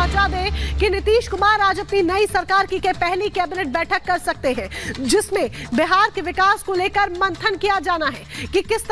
बता दें कि नीतीश कुमार आज अपनी नई सरकार की पहली कैबिनेट बैठक कर सकते हैं, जिसमें बिहार के विकास को लेकर मंथन किया जाना है कि किस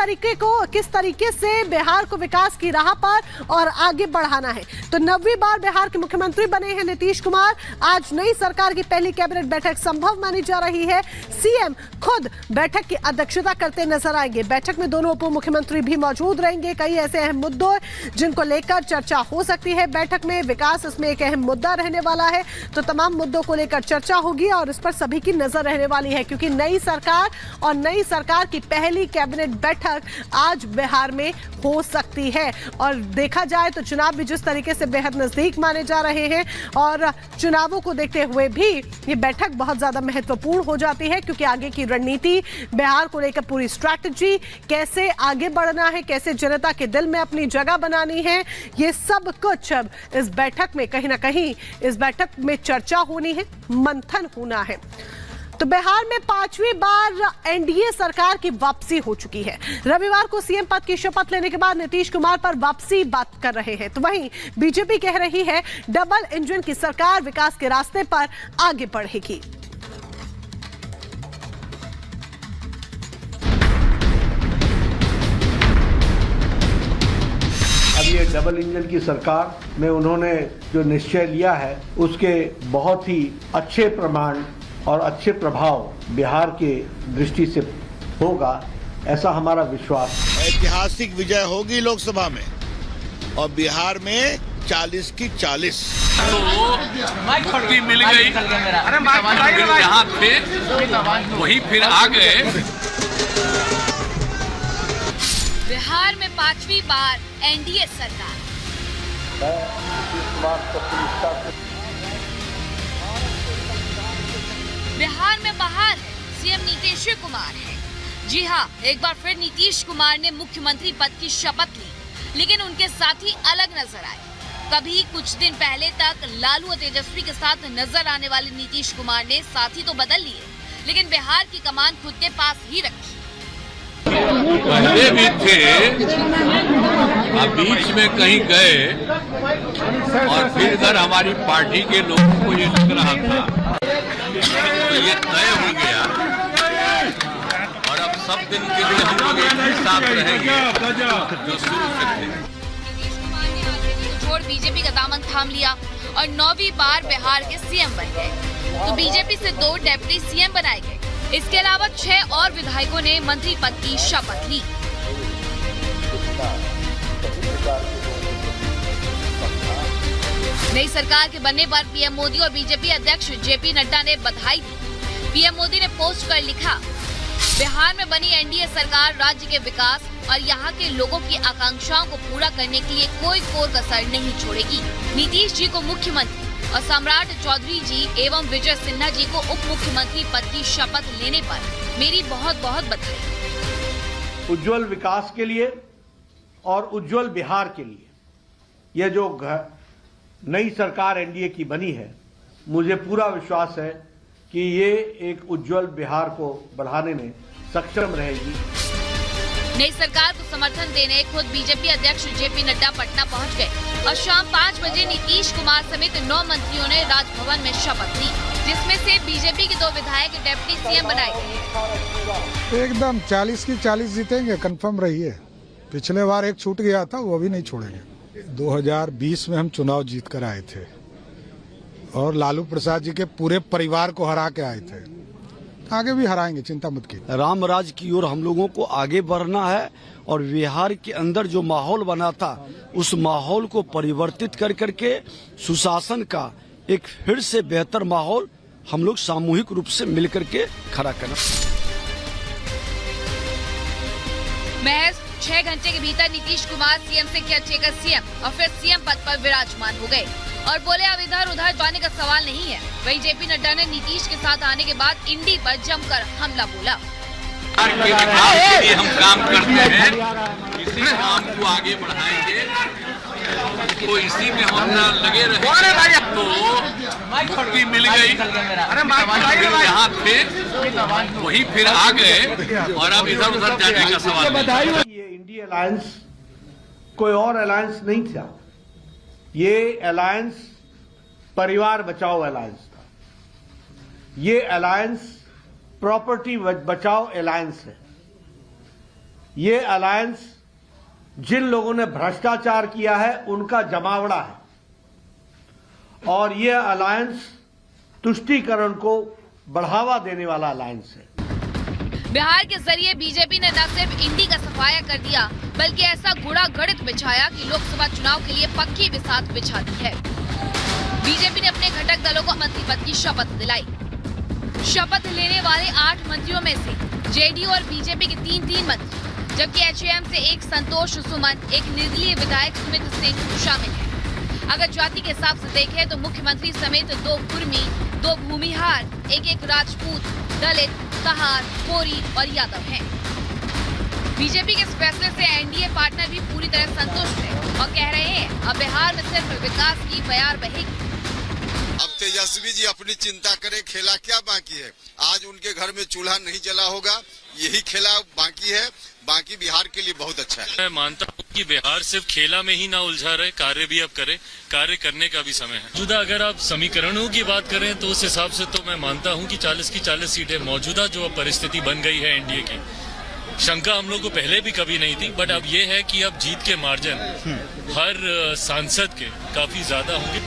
तरीके से बिहार को विकास की राह पर और आगे बढ़ाना है। तो 9वीं बार बिहार के मुख्यमंत्री बने हैं नीतीश कुमार। आज नई सरकार की पहली कैबिनेट बैठक संभव मानी जा रही है। सीएम खुद बैठक की अध्यक्षता करते नजर आएंगे। बैठक में दोनों उप मुख्यमंत्री भी मौजूद रहेंगे। कई ऐसे अहम मुद्दों जिनको लेकर चर्चा हो सकती है बैठक में। विकास इसमें एक अहम मुद्दा रहने वाला है, तो तमाम मुद्दों को लेकर चर्चा होगी और इस पर सभी की नजर रहने वाली है, क्योंकि नई सरकार और नई सरकार की पहली कैबिनेट बैठक आज बिहार में हो सकती है। और देखा जाए तो चुनाव भी जिस तरीके से बेहद नजदीक माने जा रहे हैं और चुनावों को देखते हुए भी ये बैठक बहुत ज्यादा महत्वपूर्ण हो जाती है, क्योंकि आगे की रणनीति, बिहार को लेकर पूरी स्ट्रैटेजी, कैसे आगे बढ़ना है, कैसे जनता के दिल में अपनी जगह बनानी है, ये सब कुछ अब इस बैठक में कहीं ना कहीं इस बैठक में चर्चा होनी है, मंथन होना है। तो बिहार में 5वीं बार एनडीए सरकार की वापसी हो चुकी है। रविवार को सीएम पद की शपथ लेने के बाद नीतीश कुमार पर वापसी बात कर रहे हैं, तो वहीं बीजेपी कह रही है डबल इंजन की सरकार विकास के रास्ते पर आगे बढ़ेगी। अब ये डबल इंजन की सरकार में उन्होंने जो निश्चय लिया है उसके बहुत ही अच्छे प्रमाण और अच्छे प्रभाव बिहार के दृष्टि से होगा, ऐसा हमारा विश्वास है। ऐतिहासिक विजय होगी लोकसभा में और बिहार में 40 की 40। छुट्टी मिल गई, जहाँ थे वही फिर आ गए। बिहार में 5वीं बार एनडीए सरकार। बिहार में बहार है, सीएम नीतीश कुमार है। जी हाँ, एक बार फिर नीतीश कुमार ने मुख्यमंत्री पद की शपथ ली, लेकिन उनके साथी अलग नजर आए। कभी कुछ दिन पहले तक लालू और तेजस्वी के साथ नजर आने वाले नीतीश कुमार ने साथी तो बदल लिए, लेकिन बिहार की कमान खुद के पास ही रखी। पहले भी थे, अब बीच में कहीं गए और फिर इधर हमारी पार्टी के लोगों को ये लग रहा था तो ये तय हो गया और अब सब दिन के लिए हम लोग एक ही साथ रहेंगे जो शुरू से थे। नीतीश कुमार ने आरजेडी को छोड़ बीजेपी का दामन थाम लिया और 9वीं बार बिहार के सीएम बन गए। तो बीजेपी से 2 डिप्टी सीएम बनाए गए। इसके अलावा 6 और विधायकों ने मंत्री पद की शपथ ली। नई सरकार के बनने पर पीएम मोदी और बीजेपी अध्यक्ष जेपी नड्डा ने बधाई दी। पीएम मोदी ने पोस्ट कर लिखा, बिहार में बनी एनडीए सरकार राज्य के विकास और यहाँ के लोगों की आकांक्षाओं को पूरा करने के लिए कोई कोर कसर नहीं छोड़ेगी। नीतीश जी को मुख्यमंत्री और सम्राट चौधरी जी एवं विजय सिन्हा जी को उप मुख्यमंत्री पद की शपथ लेने पर मेरी बहुत बहुत बधाई। उज्जवल विकास के लिए और उज्जवल बिहार के लिए यह जो नई सरकार एनडीए की बनी है, मुझे पूरा विश्वास है कि ये एक उज्जवल बिहार को बढ़ाने में सक्षम रहेगी। नई सरकार को समर्थन देने खुद बीजेपी अध्यक्ष जेपी नड्डा पटना पहुंच गए और शाम 5 बजे नीतीश कुमार समेत 9 मंत्रियों ने राजभवन में शपथ ली, जिसमें से बीजेपी के 2 विधायक डिप्टी सीएम बनाए गए। एकदम 40 की 40 जीतेंगे, कंफर्म रहिए। पिछले बार एक छूट गया था, वो भी नहीं छोड़ेंगे। 2020 में हम चुनाव जीत कर आए थे और लालू प्रसाद जी के पूरे परिवार को हरा के आए थे। आगे भी हराएंगे, चिंता मत कीजिए। राम राज की ओर हम लोगों को आगे बढ़ना है और बिहार के अंदर जो माहौल बना था उस माहौल को परिवर्तित कर करके सुशासन का एक फिर से बेहतर माहौल हम लोग सामूहिक रूप से मिलकर के खड़ा करना। महज 6 घंटे के भीतर नीतीश कुमार सीएम से केयरटेकर सीएम और फिर सीएम पद पर विराजमान हो गए और बोले अब इधर उधर जाने का सवाल नहीं है। वहीं जेपी नड्डा ने नीतीश के साथ आने के बाद इंडी पर जमकर हमला बोला। हम काम करते हैं, इसी काम को आगे बढ़ाएंगे, तो इसी में हम लगे रहे तो मुक्ति मिल गई। जहाँ थे वही फिर आ गए और अब इधर उधर जाने का सवाल नहीं। ये इंडिया अलायंस कोई और अलायंस नहीं था, ये अलायंस परिवार बचाओ अलायंस था। ये अलायंस प्रॉपर्टी बचाओ अलायंस है। ये अलायंस जिन लोगों ने भ्रष्टाचार किया है उनका जमावड़ा है, और ये अलायंस तुष्टीकरण को बढ़ावा देने वाला अलायंस है। बिहार के जरिए बीजेपी ने न सिर्फ इंडी का सफाया कर दिया, बल्कि ऐसा गुड़ा गणित बिछाया कि लोकसभा चुनाव के लिए पक्की बिसात बिछा दी है। बीजेपी ने अपने घटक दलों को मंत्री पद की शपथ दिलाई। शपथ लेने वाले 8 मंत्रियों में से जेडीयू और बीजेपी के 3 मंत्री, जबकि एचएएम से एक संतोष सुमन, एक निर्दलीय विधायक सुमित सिंह शामिल है। अगर जाति के हिसाब से देखें तो मुख्यमंत्री समेत 2 कुर्मी, 2 भूमिहार, एक राजपूत, दलित, कहार, कोरी और यादव हैं। बीजेपी के इस फैसले से एनडीए पार्टनर भी पूरी तरह संतुष्ट है और कह रहे हैं अब बिहार में सिर्फ विकास की बयार बहेगी। अब तेजस्वी जी अपनी चिंता करें, खेला क्या बाकी है। आज उनके घर में चूल्हा नहीं जला होगा, यही खेला बाकी है। बाकी बिहार के लिए बहुत अच्छा है। मैं मानता हूँ कि बिहार सिर्फ खेला में ही ना उलझा रहे, कार्य भी अब करे, कार्य करने का भी समय है। मौजूदा अगर आप समीकरणों की बात करें तो उस हिसाब से तो मैं मानता हूँ कि 40 की 40 सीटें मौजूदा जो अब परिस्थिति बन गई है एनडीए की, शंका हम लोग को पहले भी कभी नहीं थी, बट अब ये है कि अब जीत के मार्जिन हर सांसद के काफी ज्यादा होंगे।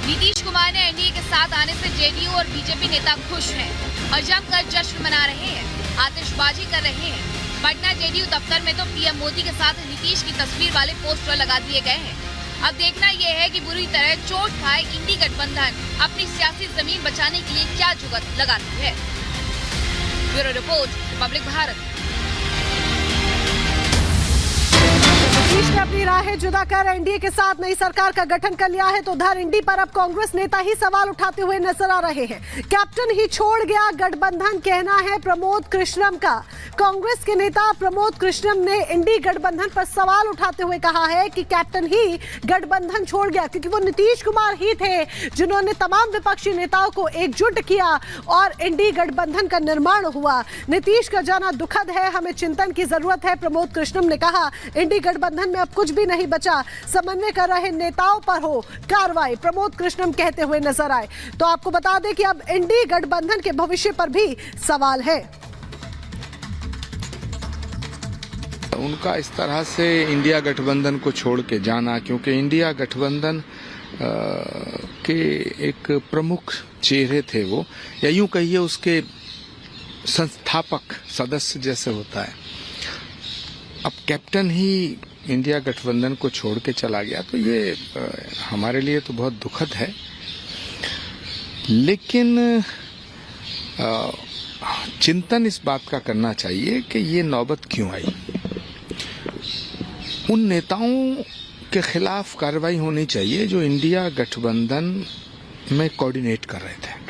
नीतीश कुमार ने एनडीए के साथ आने से जेडीयू और बीजेपी नेता खुश हैं और जमकर जश्न मना रहे हैं, आतिशबाजी कर रहे हैं। पटना जेडीयू दफ्तर में तो पीएम मोदी के साथ नीतीश की तस्वीर वाले पोस्टर लगा दिए गए हैं। अब देखना यह है कि बुरी तरह चोट खाए इंडी गठबंधन अपनी सियासी जमीन बचाने के लिए क्या जुगत लगाती है। Bureau report, Republic Bharat. Nitish ने अपनी राहें जुदा कर एनडीए के साथ नई सरकार का गठन कर लिया है, तो उधर इंडी पर अब कांग्रेस नेता ही सवाल उठाते हुए नजर आ रहे हैं। कैप्टन ही छोड़ गया गठबंधन, कहना है प्रमोद कृष्णम का। कांग्रेस के नेता प्रमोद कृष्णम ने इंडी गठबंधन पर सवाल उठाते हुए कहा है कि कैप्टन ही गठबंधन छोड़ गया, क्योंकि वो नीतीश कुमार ही थे जिन्होंने तमाम विपक्षी नेताओं को एकजुट किया और इंडी गठबंधन का निर्माण हुआ। नीतीश का जाना दुखद है, हमें चिंतन की जरूरत है, प्रमोद कृष्णम ने कहा। इंडी गठबंधन में अब कुछ भी नहीं बचा, समन्वय कर रहे नेताओं पर हो कार्रवाई, प्रमोद कृष्णम कहते हुए नजर आए। तो आपको बता दें कि अब इंडी गठबंधन के भविष्य पर भी सवाल है। उनका इस तरह से इंडिया गठबंधन को छोड़ के जाना, क्योंकि इंडिया गठबंधन के एक प्रमुख चेहरे थे वो, या यूं कहिए उसके संस्थापक सदस्य जैसे होता है। अब कैप्टन ही इंडिया गठबंधन को छोड़ के चला गया, तो ये हमारे लिए तो बहुत दुखद है। लेकिन चिंतन इस बात का करना चाहिए कि ये नौबत क्यों आई। उन नेताओं के खिलाफ कार्रवाई होनी चाहिए जो इंडिया गठबंधन में कोऑर्डिनेट कर रहे थे।